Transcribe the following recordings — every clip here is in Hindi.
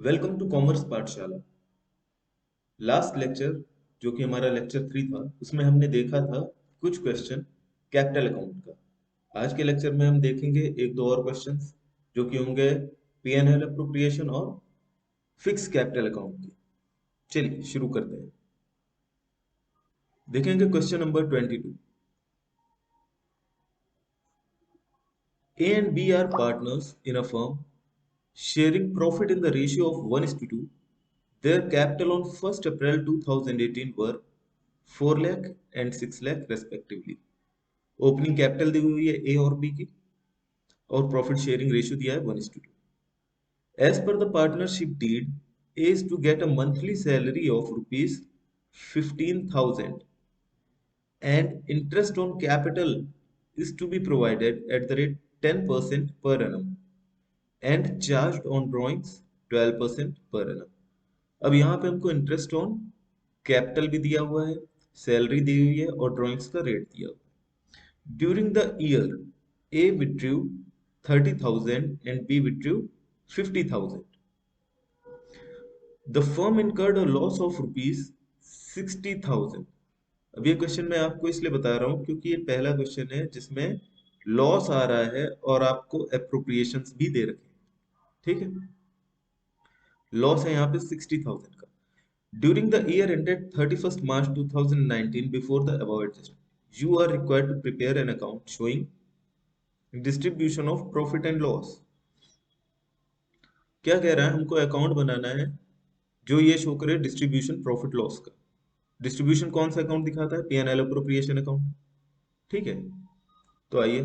वेलकम टू कॉमर्स पाठशाला। लास्ट लेक्चर जो कि हमारा लेक्चर 3 था, उसमें हमने देखा था कुछ क्वेश्चन कैपिटल अकाउंट का। आज के लेक्चर में हम देखेंगे एक दो और क्वेश्चंस जो कि होंगे पीएनएल अप्रोप्रिएशन और फिक्स कैपिटल अकाउंट के। चलिए शुरू करते हैं। देखेंगे question number 22। A and B are partners in a firm sharing profit in the ratio of 1:2. Their capital on 1st April 2018 were 4 lakh and 6 lakh respectively. Opening capital दी हुई है ए और बी की, और प्रॉफिट शेयरिंग रेशियो दिया है 1:2। As per the partnership deed, A is to get a monthly salary of ₹15,000 and interest on capital is to be provided at the rate 10% per annum and charged on drawings 12% per annum। अब यहाँ पे हमको इंटरेस्ट ऑन कैपिटल भी दिया हुआ है, सैलरी दी हुई है और ड्रॉइंग्स का रेट दिया हुआ है। During the year, A withdrew 30,000 and B withdrew 50,000. The firm incurred a loss of ₹60,000। अब ये क्वेश्चन मैं आपको इसलिए बता रहा हूँ क्योंकि ये पहला क्वेश्चन है जिसमें लॉस आ रहा है और आपको अप्रोप्रिएशंस भी दे रखे हैं। ठीक है, लॉस है यहाँ पे 60,000 का। During the year ended 31st March 2019, before the above adjustment, you are required to prepare an account showing distribution of profit and loss. क्या कह रहा है, हमको अकाउंट बनाना है जो ये शो करे डिस्ट्रीब्यूशन प्रॉफिट लॉस का। डिस्ट्रीब्यूशन कौन सा अकाउंट दिखाता है? PNL appropriation account. ठीक है, तो आइए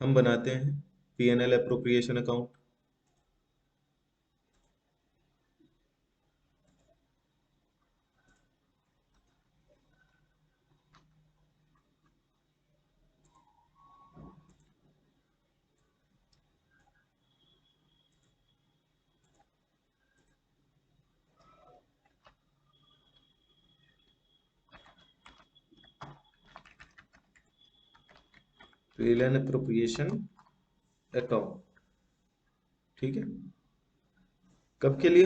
हम बनाते हैं PNL appropriation account. PNL appropriation account, ठीक है। कब के लिए?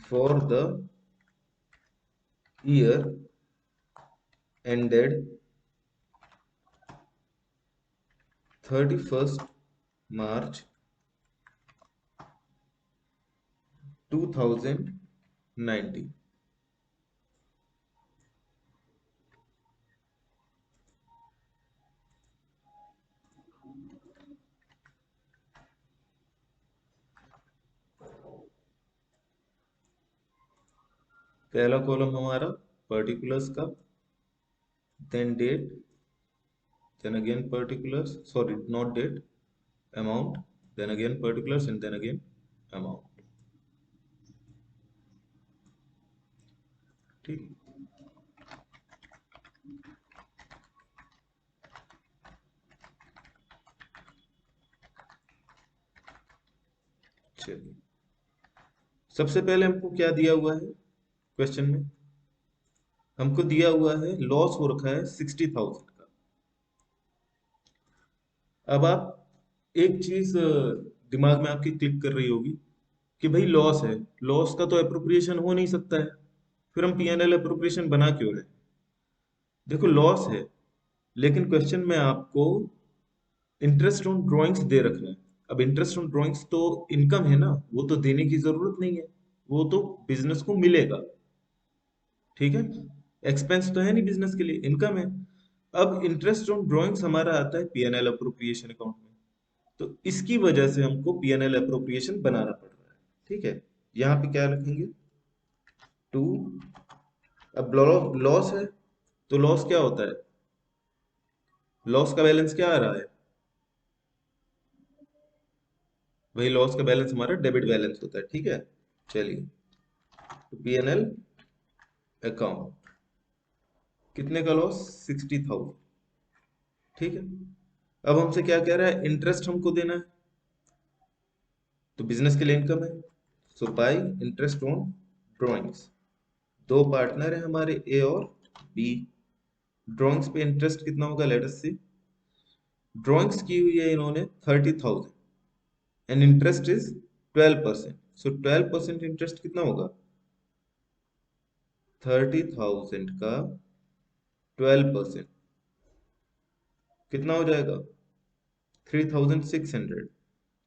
For the year ended 31st मार्च 2019। पहला कॉलम हमारा पर्टिकुलर्स का, then date, then again particulars, sorry not date, amount, then again particulars and then again amount। ठीक, चलिए सबसे पहले हमको क्या दिया हुआ है क्वेश्चन में? हमको दिया हुआ है लॉस हो रखा है 60,000 का। अब आप एक चीज दिमाग में आपके क्लिक कर रही होगी कि भाई लॉस है, लॉस का तो अप्रोप्रिएशन हो नहीं सकता है, फिर हम पीएनएल अप्रोप्रिएशन बना क्यों रहे? देखो लॉस है, लेकिन क्वेश्चन में आपको इंटरेस्ट ऑन ड्राइंग्स दे रखना है। अब इंटरेस्ट ऑन ड्राइंग्स तो इनकम है ना, वो तो देने की जरूरत नहीं है, वो तो बिजनेस को मिलेगा। ठीक है, एक्सपेंस तो है नहीं बिजनेस के लिए, इनकम है। अब इंटरेस्ट ऑन ड्राइंग्स हमारा आता है पीएनएल अप्रोप्रिएशन अकाउंट में, तो इसकी वजह से हमको पीएनएल अप्रोप्रिएशन बनाना पड़ रहा है। ठीक है, यहाँ पे क्या लिखेंगे? टू। अब लॉस है तो लॉस क्या होता है? लॉस का बैलेंस क्या आ रहा है? वही लॉस का बैलेंस हमारा डेबिट बैलेंस होता है। ठीक है, चलिए तो पीएनएल अकाउंट, कितने का लॉस? 60,000। ठीक है, अब हमसे क्या कह रहा है? इंटरेस्ट हमको देना है, तो बिजनेस के लिए इनकम है, so by interest on drawings. दो पार्टनर है हमारे ए और बी। ड्रॉइंग्स पे इंटरेस्ट कितना होगा? लेट अस सी। ड्रॉइंग्स की हुई है इन्होंने 30,000, and interest is 12%। So 12% interest कितना होगा? 30,000 का 12% कितना हो जाएगा? 3,600।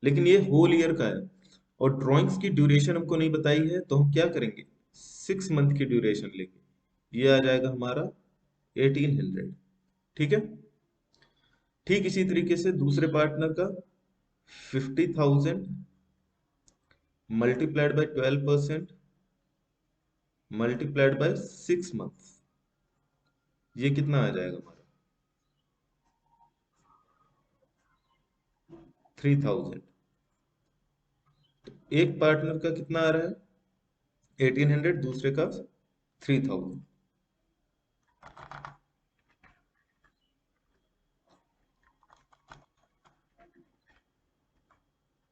लेकिन ये होल ईयर का है और ड्राइंग्स की ड्यूरेशन हमको नहीं बताई है, तो हम क्या करेंगे? 6 मंथ की ड्यूरेशन लेंगे। ये आ जाएगा हमारा 1800। ठीक है। ठीक इसी तरीके से दूसरे पार्टनर का 50,000 multiplied by 12% multiplied by 6 month, ये कितना आ जाएगा हमारा? 3,000। एक पार्टनर का कितना आ रहा है? 1800, दूसरे का 3,000।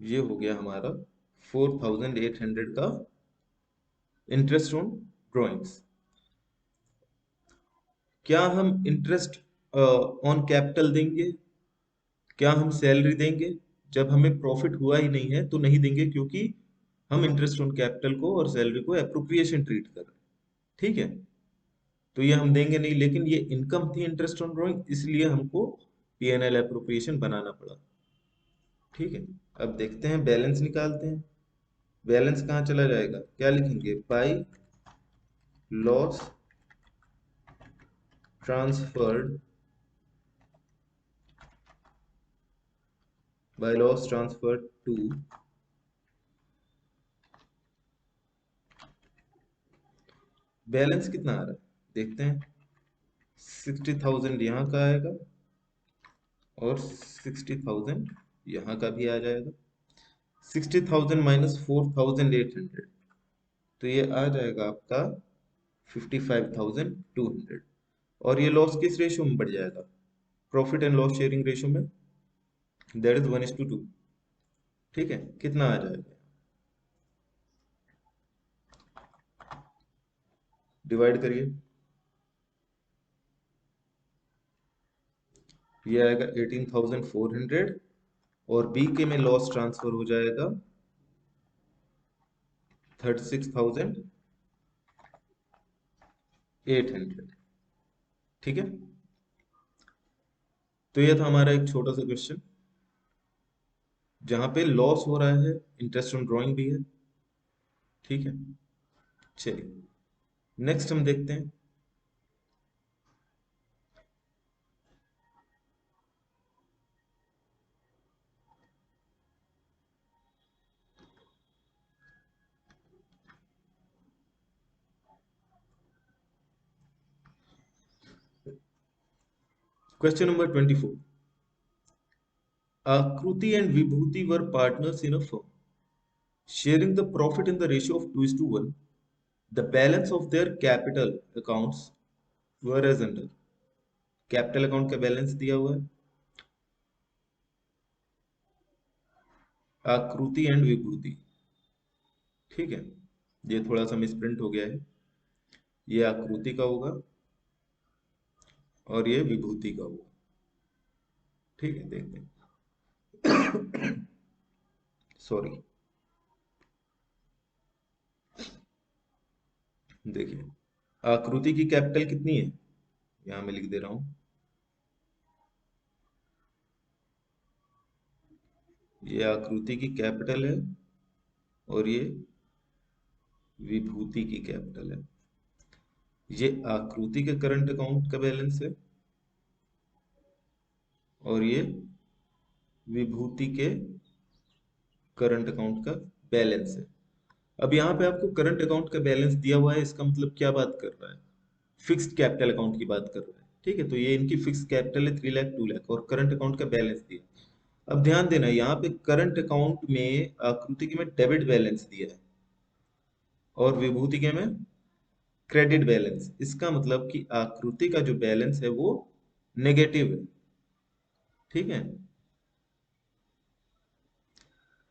ये हो गया हमारा 4,800 का इंटरेस्ट ऑन ड्राइंग्स। क्या हम इंटरेस्ट ऑन कैपिटल देंगे? क्या हम सैलरी देंगे? जब हमें प्रॉफिट हुआ ही नहीं है तो नहीं देंगे, क्योंकि हम इंटरेस्ट ऑन कैपिटल को और सैलरी को एप्रोप्रिएशन ट्रीट कर रहे हैं। ठीक है, तो ये हम देंगे नहीं, लेकिन ये इनकम थी इंटरेस्ट ऑन ड्राइंग, इसलिए हमको पीएनएल एप्रोप्रिएशन बनाना पड़ा। ठीक है। अब देखते हैं, बैलेंस निकालते हैं। बैलेंस कहाँ चला जाएगा? क्या लिखेंगे? By loss transferred, by loss transferred to, balance कितना आ रहा है देखते हैं। 60,000 यहाँ का आएगा और 60,000 यहाँ का भी आ जाएगा। 60,000 माइनस 4,800, तो ये आ जाएगा आपका 55,200। और ये लॉस किस रेशियो में बढ़ जाएगा? Profit and loss sharing ratio में, दैट इज 1:2। ठीक है, कितना आ जाएगा? डिवाइड करिए। ये आएगा 18,400 और बी के में लॉस ट्रांसफर हो जाएगा 36,800। ठीक है, तो ये था हमारा एक छोटा सा क्वेश्चन जहां पे लॉस हो रहा है, इंटरेस्ट ऑन ड्राइंग भी है। ठीक है, चलिए नेक्स्ट हम देखते हैं। Question number 24। Akruti and Vibhuti were partners in a firm, sharing the profit in the ratio of 2:1. The balance of their capital accounts were as under। Capital account का बैलेंस दिया हुआ है, आकृति एंड विभूति। ठीक है, ये थोड़ा सा मिसप्रिंट हो गया है, ये आकृति का होगा और ये विभूति का होगा। ठीक है, देखते हैं। सॉरी, देखिए आकृति की कैपिटल कितनी है, यहां मैं लिख दे रहा हूं। ये आकृति की कैपिटल है और ये विभूति की कैपिटल है। ये आकृति के करंट अकाउंट का बैलेंस है और ये विभूति के करंट अकाउंट का बैलेंस है। अब यहाँ पे आपको करंट अकाउंट का बैलेंस दिया हुआ है, इसका मतलब क्या बात कर रहा है? फिक्स्ड कैपिटल अकाउंट की बात कर रहा है। ठीक है, तो ये इनकी फिक्स्ड कैपिटल है 3 लाख 2 लाख और करंट अकाउंट का बैलेंस दिया। अब ध्यान देना, यहाँ पे करंट अकाउंट में आकृति के में डेबिट बैलेंस दिया है और विभूति के में क्रेडिट बैलेंस। इसका मतलब कि आकृति का जो बैलेंस है वो नेगेटिव है। ठीक है,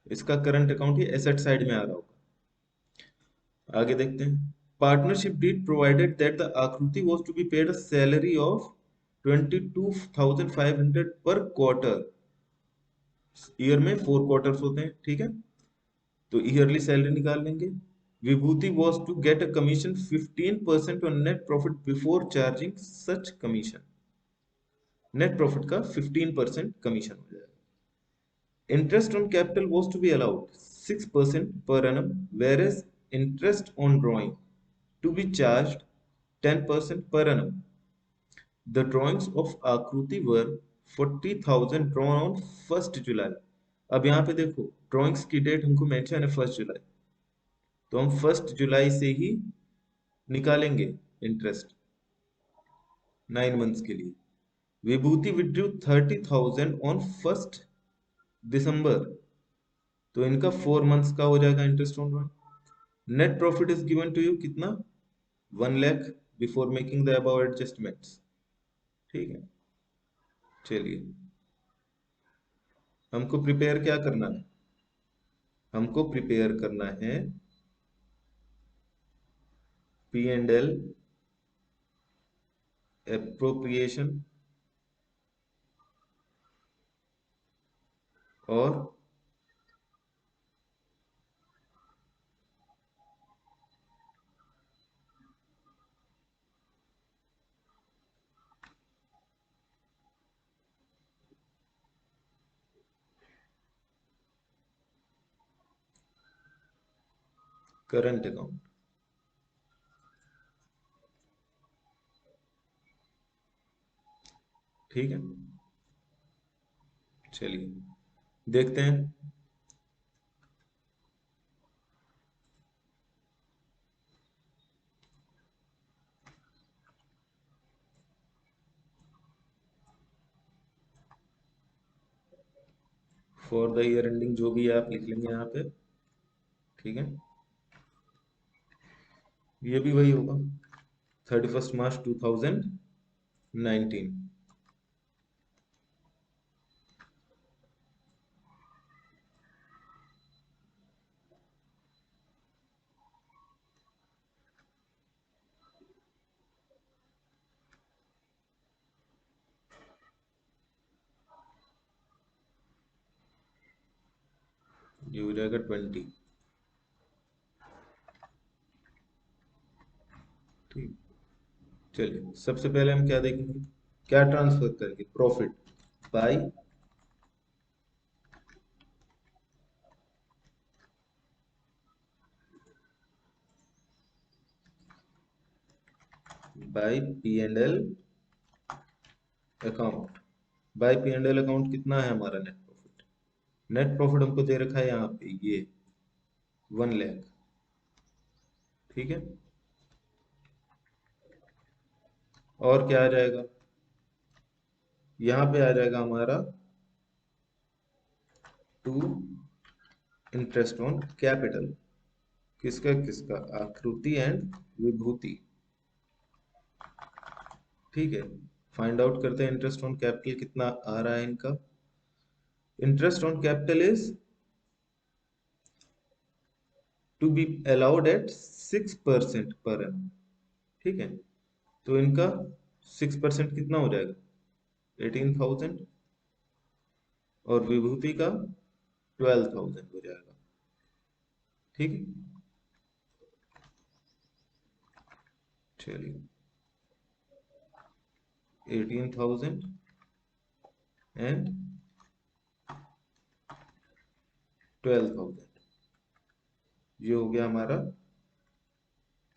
इसका करंट अकाउंट ही एसेट साइड में आ रहा होगा। आगे देखते हैं। Partnership deed provided that the Aakriti was to be paid a salary of 22,500 per quarter year में 4 क्वार्टर्स होते हैं, ठीक है। तो ईयरली सैलरी निकाल लेंगे। Vibhuti was to get a commission 15% on net profit before charging such commission. Net profit का 15% कमीशन हो जाएगा। Interest on capital was to be allowed 6% per annum, whereas interest on drawing to be charged 10% per annum. The drawings of Akruti were 40,000 drawn on 1st July. अब यहाँ पे देखो ड्राइंग्स की डेट हमको मेंशन है 1 जुलाई, तो हम 1 जुलाई से ही निकालेंगे इंटरेस्ट 9 मंथ्स के लिए। विभूति विड्रू 30,000 ऑन 1 दिसंबर, तो इनका 4 मंथ्स का हो जाएगा interest on drawing. Net profit is given to you कितना, 1 lakh before making the above adjustments, ठीक है। चलिए हमको प्रिपेयर क्या करना है, हमको प्रिपेयर करना है पी एंड एल एप्रोप्रिएशन और करंट अकाउंट, ठीक है। चलिए देखते हैं। फॉर द ईयर एंडिंग जो भी है आप लिख लेंगे यहाँ पे, ठीक है। ये भी वही होगा 31 मार्च 2019। ये हो जाएगा 20, ठीक। चलिए सबसे पहले हम क्या देखेंगे, क्या ट्रांसफर करेंगे, profit by P and L account. By P and L account कितना है हमारा नेट प्रॉफिट, नेट प्रॉफिट हमको दे रखा है यहाँ पे ये 1 लाख, ठीक है। और क्या आ जाएगा, यहाँ पे आ जाएगा हमारा टू इंटरेस्ट ऑन कैपिटल, किसका किसका, आकृति एंड विभूति, ठीक है। फाइंड आउट करते हैं इंटरेस्ट ऑन कैपिटल कितना आ रहा है इनका। Interest on capital is to be allowed at 6% per annum, ठीक है। तो इनका 6% कितना हो जाएगा 18,000, और विभूति का 12,000 हो जाएगा, ठीक है। चलिए 18,000 एंड 12,000, ये हो गया हमारा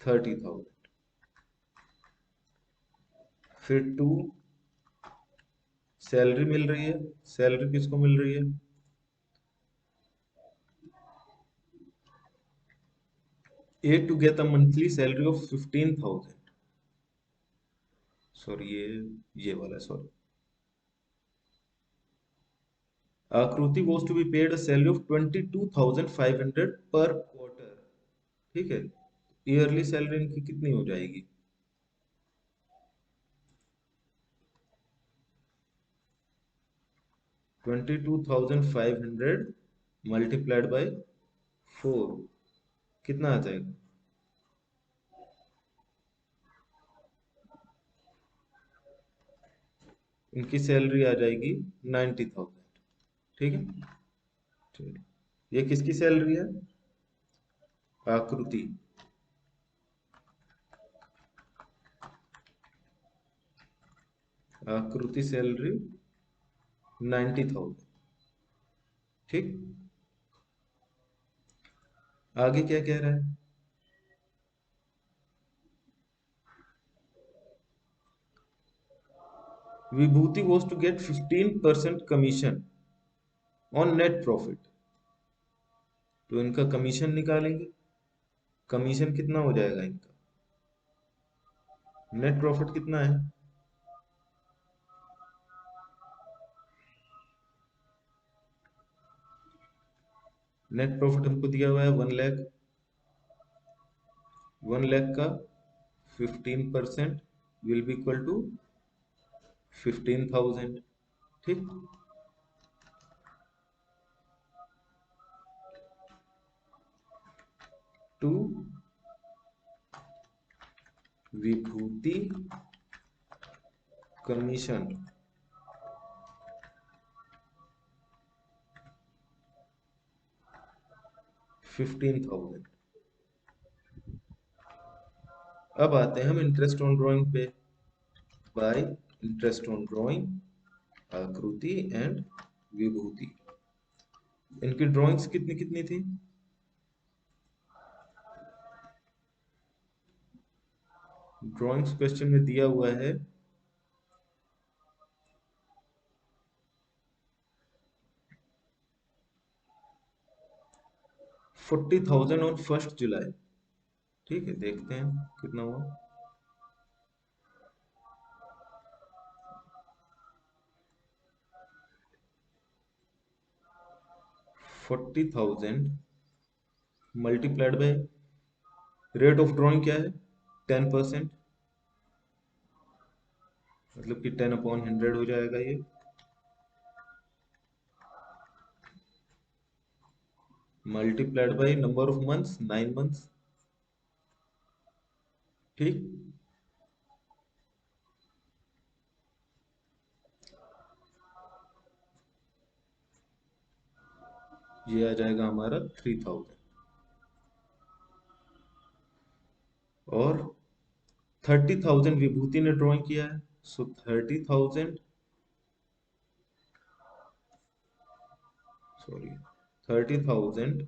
30,000। फिर टू सैलरी मिल रही है, सैलरी किसको मिल रही है, A to get a monthly salary of 15,000, sorry ये वाला sorry. Aakriti was to be paid a salary of 22,500 per quarter, ठीक है। ईयरली सैलरी इनकी कितनी हो जाएगी, 22,500 मल्टीप्लाइड बाय 4, कितना आ जाएगा, इनकी सैलरी आ जाएगी 90,000, ठीक है। ठीक। ये किसकी सैलरी है? आकृति। आकृति सैलरी 90,000। ठीक। आगे क्या कह रहा है? Vibhuti was to get 15% commission on net profit. तो इनका कमीशन निकालेंगे। कमीशन कितना हो जाएगा इनका? नेट प्रॉफिट कितना है? नेट प्रॉफिट हमको दिया हुआ है 1 लाख। 1 लाख का 15% विल बी इक्वल टू 15,000। ठीक। To Vibhuti commission 15,000। अब आते हैं हम इंटरेस्ट ऑन ड्राइंग पे। By interest on drawing Aakriti and Vibhuti. इनकी ड्राइंग्स कितनी कितनी थी? ड्राइंग्स क्वेश्चन में दिया हुआ है 40,000 ऑन 1 जुलाई। ठीक है, देखते हैं कितना हुआ। 40,000 multiplied by rate of drawing क्या है? 10%। मतलब कि 10/100 हो जाएगा ये। Multiplied by number of months, 9 months. ठीक। ये आ जाएगा हमारा 3,000। और 30,000 विभूति ने ड्राइंग किया है। सो 30,000, sorry, 30,000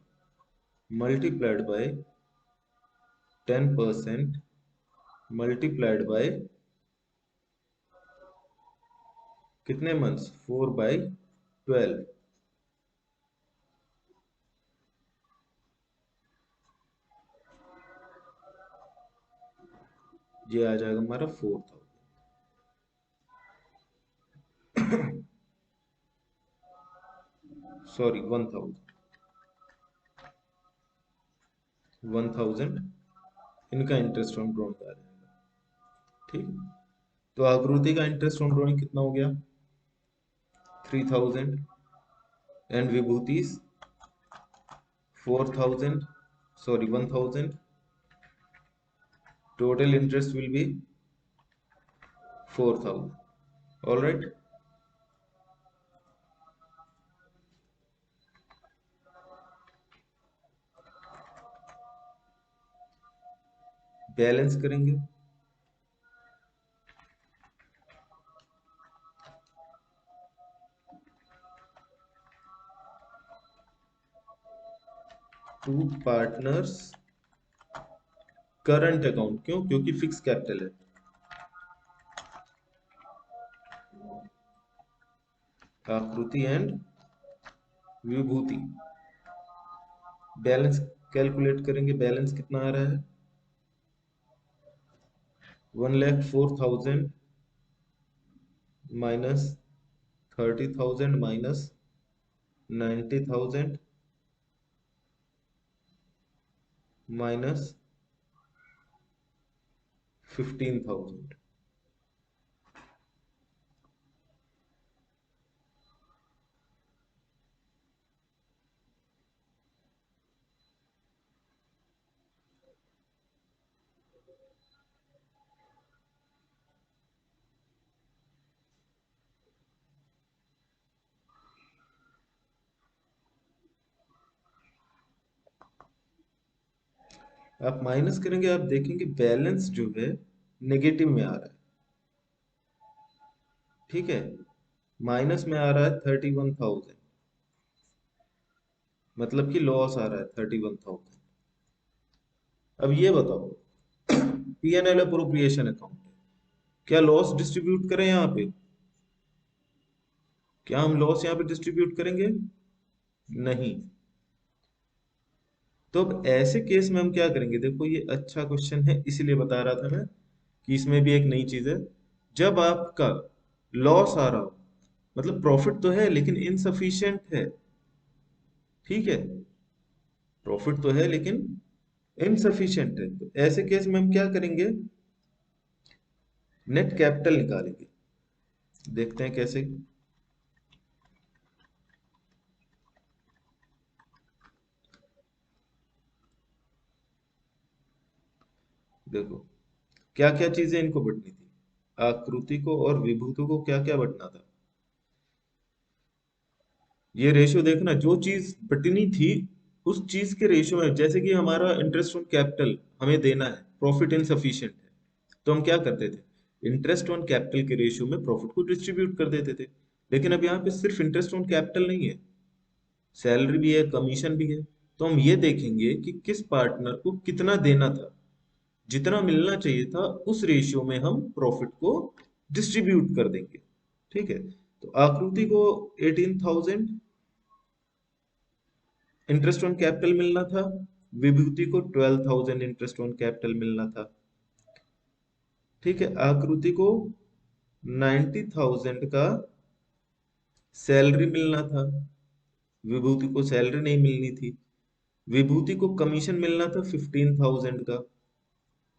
multiplied by 10% multiplied by कितने मंथ्स? 4/12। ये आ जाएगा हमारा 4,000। सॉरी, 1,000। 1,000 इनका इंटरेस्ट ऑन ड्रॉइंग आ जाएगा। ठीक। तो आकृति का इंटरेस्ट ऑन ड्रॉइंग कितना हो गया? 3,000। And Vibhuti's 4,000, sorry 1,000। Total interest will be 4,000. All right. Balance करेंगे। Two partners current account. क्यों? क्योंकि फिक्स कैपिटल है। Aakriti and Vibhuti. Balance calculate करेंगे। बैलेंस कितना आ रहा है? 1,04,000 माइनस 30,000 माइनस 90,000 माइनस 15,000। आप माइनस करेंगे, आप देखेंगे बैलेंस जो है नेगेटिव में आ रहा है। ठीक है, माइनस में आ रहा है 31,000, मतलब कि लॉस आ रहा है 31,000। अब ये बताओ, P N L appropriation account, क्या लॉस डिस्ट्रीब्यूट करें यहाँ पे? क्या हम लॉस यहाँ पे डिस्ट्रीब्यूट करेंगे? नहीं। तो अब ऐसे केस में हम क्या करेंगे? देखो ये अच्छा क्वेश्चन है, इसलिए बता रहा था मैं कि इसमें भी एक नई चीज है। जब आपका लॉस आ रहा हो, मतलब प्रॉफिट तो है लेकिन इनसफिशिएंट है, ठीक है, प्रॉफिट तो है लेकिन इनसफिशिएंट है, तो ऐसे केस में हम क्या करेंगे? नेट कैपिटल निकालेंगे। देखते हैं कैसे। देखो क्या क्या चीजें इनको बंटनी थी, आकृति को और विभूति को क्या क्या बंटना था। ये रेशियो देखना, जो चीज बटनी थी उस चीज के रेशियो में, जैसे कि हमारा इंटरेस्ट ऑन कैपिटल हमें देना है, प्रॉफिट इनसफिशिएंट है, तो हम क्या करते थे? इंटरेस्ट ऑन कैपिटल के रेशियो में प्रॉफिट को डिस्ट्रीब्यूट कर देते थे। लेकिन अब यहाँ पे सिर्फ इंटरेस्ट ऑन कैपिटल नहीं है, सैलरी भी है, कमीशन भी है। तो हम ये देखेंगे कि किस पार्टनर को कितना देना था, जितना मिलना चाहिए था उस रेशियो में हम प्रॉफिट को डिस्ट्रीब्यूट कर देंगे। ठीक है, तो आकृति को 18,000 इंटरेस्ट ऑन कैपिटल मिलना था, विभूति को 12,000 इंटरेस्ट ऑन कैपिटल मिलना था। ठीक है, आकृति को 90,000 का सैलरी मिलना था, विभूति को सैलरी नहीं मिलनी थी। विभूति को कमीशन मिलना था 15,000 का।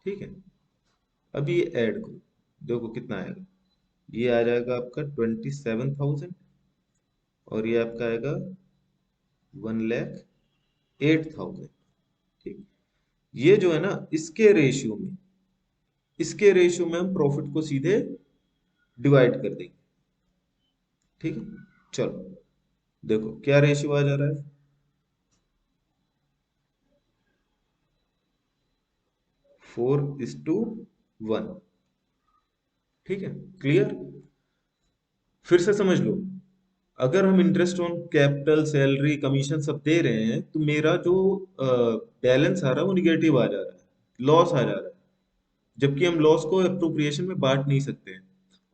ठीक है, अब ये ऐड करो, देखो कितना आएगा। ये आ जाएगा आपका 27,000, और ये आपका आएगा 1,08,000। ठीक, ये जो है ना, इसके रेशियो में हम प्रॉफिट को सीधे डिवाइड कर देंगे। ठीक है, चलो देखो क्या रेशियो आ जा रहा है, 4:1। ठीक है, क्लियर? फिर से समझ लो, अगर हम interest on capital, salary, commission सब दे रहे हैं, तो मेरा जो बैलेंस आ रहा है वो निगेटिव आ जा रहा है, लॉस आ जा रहा है। जबकि हम लॉस को अप्रोप्रिएशन में बांट नहीं सकते हैं।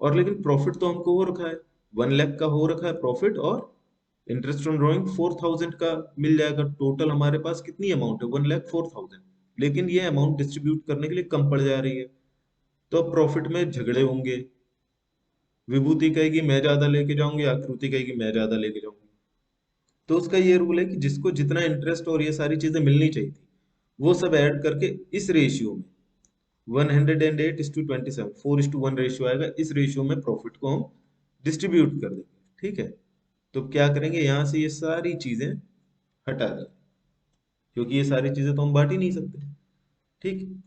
और लेकिन प्रॉफिट तो हमको हो रखा है, 1 लाख का हो रखा है प्रॉफिट, और इंटरेस्ट ऑन ड्रॉइंग 4,000 का मिल जाएगा। टोटल हमारे पास कितनी अमाउंट है? 1,04,000। लेकिन ये अमाउंट डिस्ट्रीब्यूट करने के लिए कम पड़ जा रही है, तो अब प्रॉफिट में झगड़े होंगे। विभूति कहेगी मैं ज्यादा लेके जाऊंगी, आकृति कहेगी मैं ज्यादा लेके जाऊंगी। तो उसका ये रूल है कि जिसको जितना इंटरेस्ट और ये सारी चीजें मिलनी चाहिए थी, वो सब ऐड करके इस रेशियो में 108:27, 4:1 रेशियो आएगा, इस रेशियो में प्रॉफिट को हम डिस्ट्रीब्यूट कर देंगे। ठीक है, तो क्या करेंगे, यहां से ये सारी चीजें हटा देंगे, क्योंकि ये सारी चीजें तो हम बांट ही नहीं सकते। ठीक,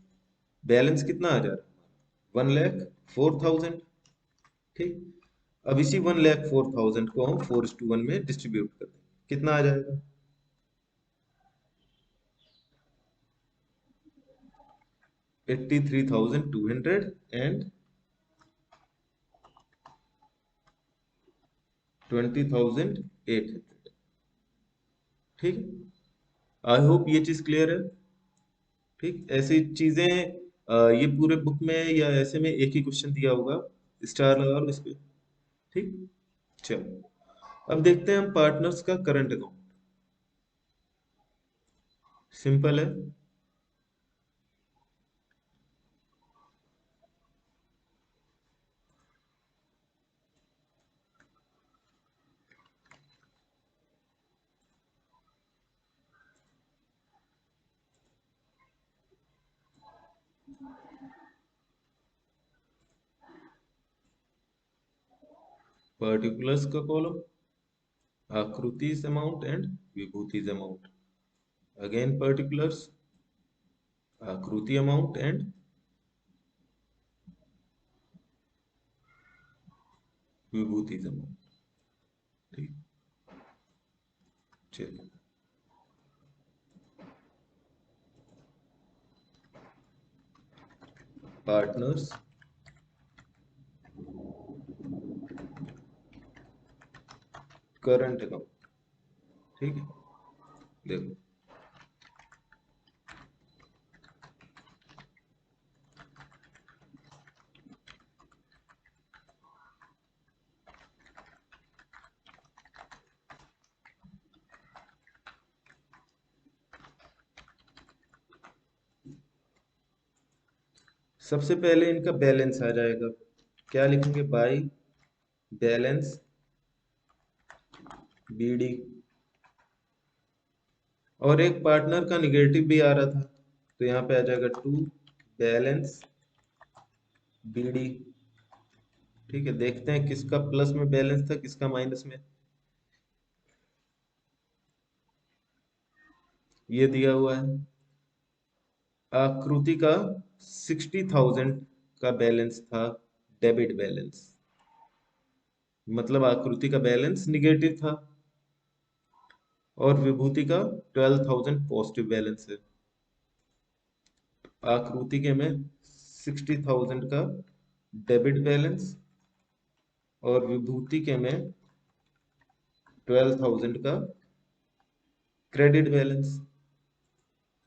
बैलेंस कितना आ जा रहा है? 1,04,000। ठीक, अब इसी 1,04,000 को हम 4:1 में डिस्ट्रीब्यूट कर देंगे, कितना आ जाएगा? 83,200 एंड 20,800। ठीक है, आई होप ये चीज क्लियर है। ठीक, ऐसी चीजें ये पूरे बुक में या ऐसे में एक ही क्वेश्चन दिया होगा, स्टार लगा लो इस पे। ठीक, चलो अब देखते हैं हम पार्टनर्स का करंट अकाउंट। सिंपल है, पर्टिकुलर्स का column, Aakriti's amount and Vibhuti's amount, again particulars, Aakriti amount and Vibhuti's amount. ठीक, चलिए पार्टनर्स करंट अकाउंट। ठीक है, देखो सबसे पहले इनका बैलेंस आ जाएगा। क्या लिखेंगे? By balance BD. और एक पार्टनर का निगेटिव भी आ रहा था, तो यहाँ पे आ जाएगा टू बैलेंस बीडी। ठीक है, देखते हैं किसका प्लस में बैलेंस था, किसका माइनस में। ये दिया हुआ है आकृति का 60,000 का बैलेंस था, डेबिट बैलेंस। मतलब आकृति का बैलेंस निगेटिव था और विभूति का 12,000 पॉजिटिव बैलेंस है। आकृति के में 60,000 का डेबिट बैलेंस और विभूति के में 12,000 का क्रेडिट बैलेंस।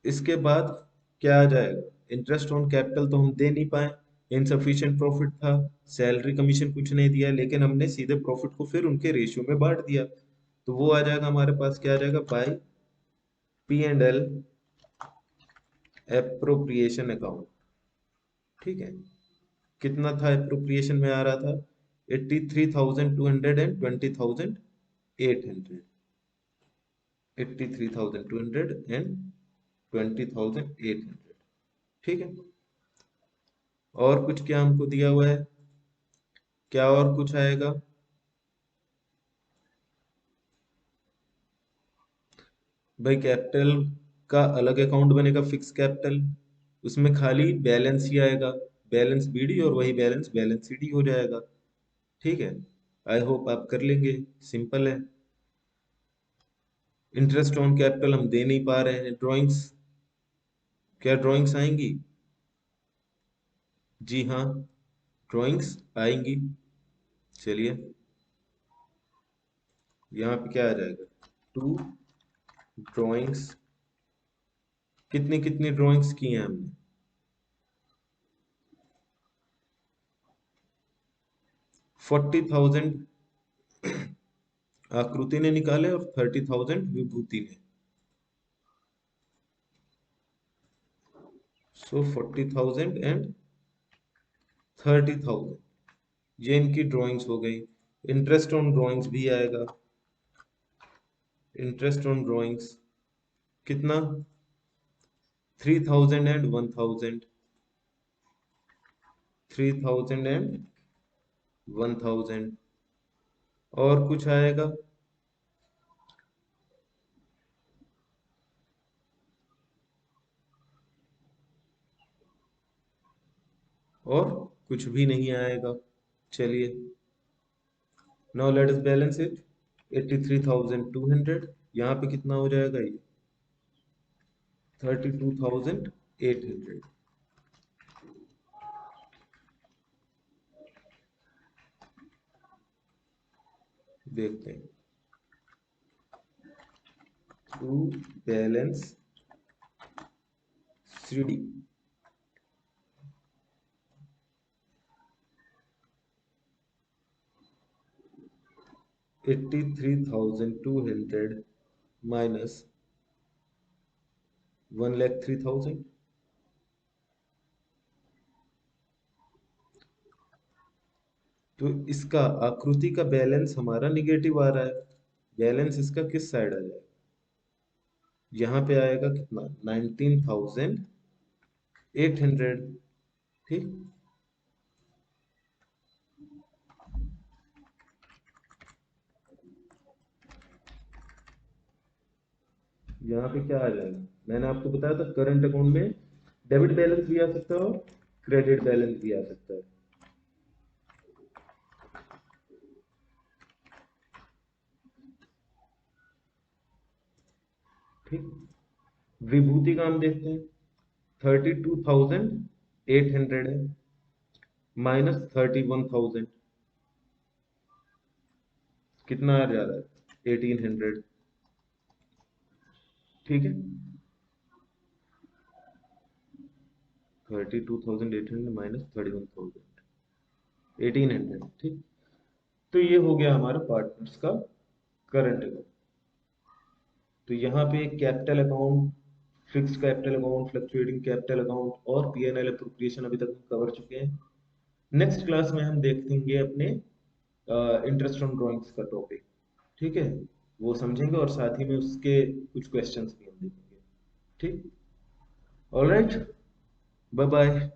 इसके बाद क्या आ जाएगा? इंटरेस्ट ऑन कैपिटल तो हम दे नहीं पाए, इनसफिशिएंट प्रॉफिट था, सैलरी कमीशन कुछ नहीं दिया, लेकिन हमने सीधे प्रॉफिट को फिर उनके रेशियो में बांट दिया, तो वो आ जाएगा हमारे पास। क्या आ जाएगा? By P and L appropriation account. ठीक है, कितना था एप्रोप्रिएशन में आ रहा था? 83,200 एंड 20,800। 83,200 एंड 20,800। ठीक है, और कुछ क्या हमको दिया हुआ है? क्या और कुछ आएगा? भाई कैपिटल का अलग अकाउंट बनेगा, फिक्स कैपिटल, उसमें खाली बैलेंस ही आएगा, बैलेंस बीडी, और वही बैलेंस बैलेंस सीडी हो जाएगा। ठीक है, आई होप आप कर लेंगे, सिंपल है। इंटरेस्ट ऑन कैपिटल हम दे नहीं पा रहे हैं, ड्राइंग्स, क्या ड्राइंग्स आएंगी? जी हाँ, ड्राइंग्स आएंगी। चलिए, यहाँ पे क्या आ जाएगा? To drawings. कितनी कितनी ड्राइंग्स की हैं हमने? 40,000 आकृति ने निकाले और 30,000 विभूति ने। सो 40,000 एंड 30,000, ये इनकी ड्राइंग्स हो गई। इंटरेस्ट ऑन ड्राइंग्स भी आएगा। इंटरेस्ट ऑन ड्राइंग्स कितना? 3,000 एंड 1,000। 3,000 एंड 1,000। और कुछ आएगा? और कुछ भी नहीं आएगा। चलिए, now let us balance it. 83,200, यहाँ पे कितना हो जाएगा? ये 32,800। देखते हैं, टू बैलेंस सीडी। 83,200 माइनस 1,03,000। तो इसका आकृति का बैलेंस हमारा निगेटिव आ रहा है, बैलेंस इसका किस साइड आ जाएगा? यहाँ पे आएगा कितना? 19,800। ठीक, यहाँ पे क्या आ जाएगा? मैंने आपको बताया था करंट अकाउंट में डेबिट बैलेंस भी आ सकता है और क्रेडिट बैलेंस भी आ सकता है। ठीक, विभूति का हम देखते हैं। 32,000 800 है, माइनस 31,000, कितना आ जा रहा है? 1800। ठीक है, 32,800 माइनस 31,000, 1800। ठीक, तो ये हो गया हमारा पार्टनर्स का करंट अकाउंट। तो यहाँ पे capital account, fixed capital account, fluctuating capital account और पीएनएल अप्रोप्रिएशन अभी तक हम कवर चुके हैं। नेक्स्ट क्लास में हम देखेंगे अपने इंटरेस्ट ऑन ड्राइंग्स का टॉपिक। ठीक है, वो समझेंगे और साथ ही में उसके कुछ क्वेश्चंस भी हम देखेंगे। ठीक, ऑलराइट, बाय बाय।